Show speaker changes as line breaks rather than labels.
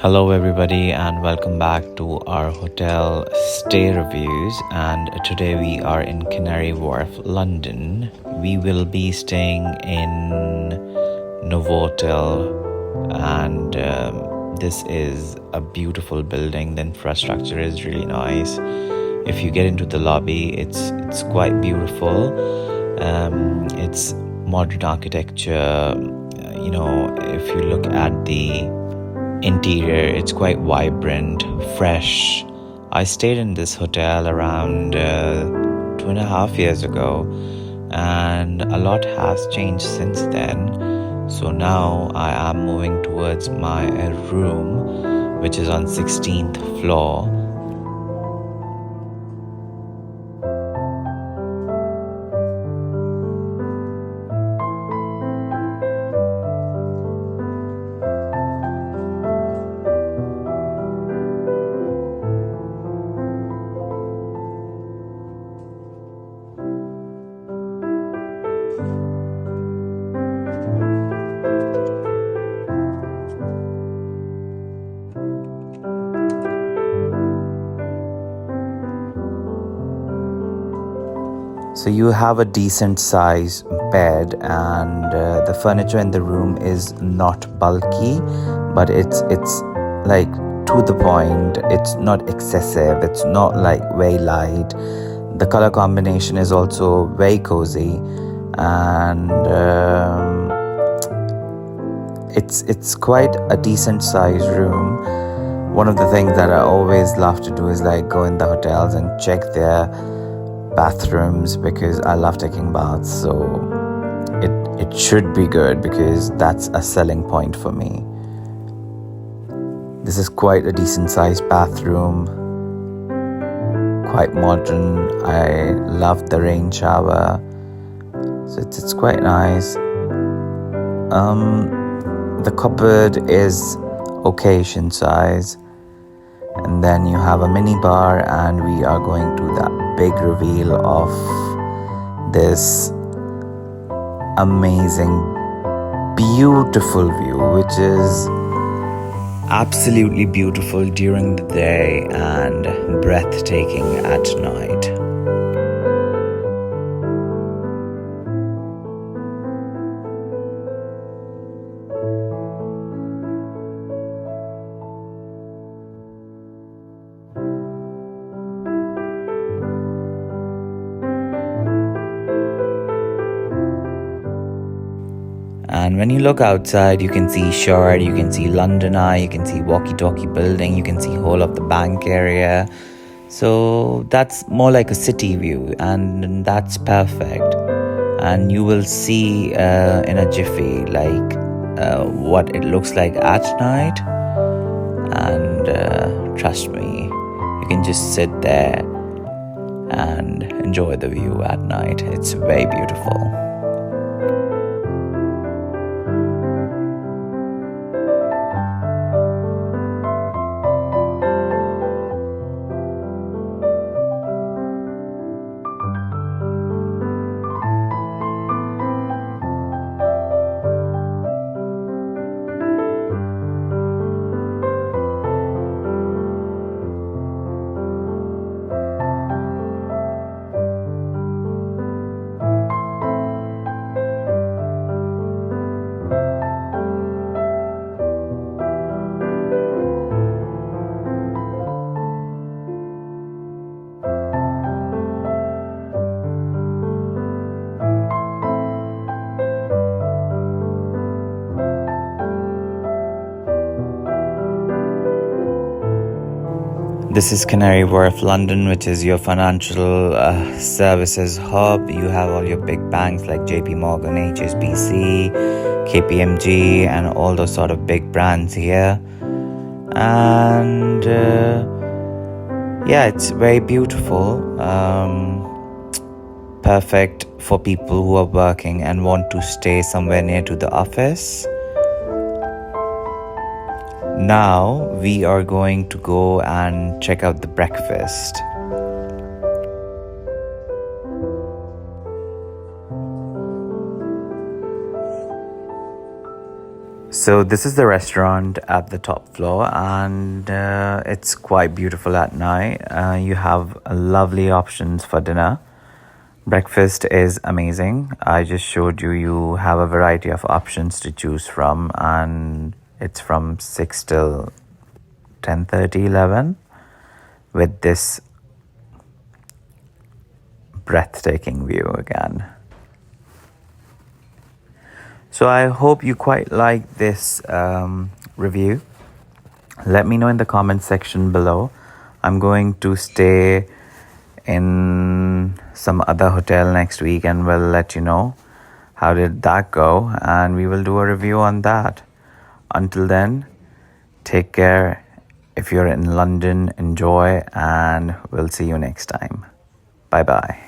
Hello, everybody, and welcome back to our hotel stay reviews. And today we are in Canary Wharf, London. We will be staying in Novotel, and this is a beautiful building. The infrastructure is really nice. If you get into the lobby, it's quite beautiful. It's modern architecture. If you look at the interior, it's quite vibrant, fresh. I stayed in this hotel around 2.5 years ago, and a lot has changed since then. So now I am moving towards my room, which is on 16th floor. So you have a decent size bed, and the furniture in the room is not bulky, but it's like to the point. It's not excessive. It's not like very light. The color combination is also very cozy, and it's quite a decent size room. One of the things that I always love to do is like go in the hotels and check their bathrooms, because I love taking baths. So it should be good, because that's a selling point for me. This is quite a decent sized bathroom, quite modern. I love the rain shower, so it's quite nice. The cupboard is occasion size, and then you have a mini bar, and we are going to that big reveal of this amazing, beautiful view, which is absolutely beautiful during the day and breathtaking at night. And when you look outside, you can see Shard, you can see London Eye, you can see Walkie Talkie Building, you can see whole of the bank area. So that's more like a city view, and that's perfect. And you will see in a jiffy like what it looks like at night. And trust me, you can just sit there and enjoy the view at night. It's very beautiful. This is Canary Wharf, London, which is your financial services hub. You have all your big banks like JP Morgan, HSBC, KPMG, and all those sort of big brands here. And it's very beautiful. Perfect for people who are working and want to stay somewhere near to the office. Now we are going to go and check out the breakfast. So this is the restaurant at the top floor, and it's quite beautiful at night. You have lovely options for dinner. Breakfast is amazing. I just showed you. You have a variety of options to choose from, and it's from 6 till 10:30, 11, with this breathtaking view again. So I hope you quite like this review. Let me know in the comment section below. I'm going to stay in some other hotel next week, and we'll let you know how did that go, and we will do a review on that. Until then, take care. If you're in London, enjoy, and we'll see you next time. Bye bye.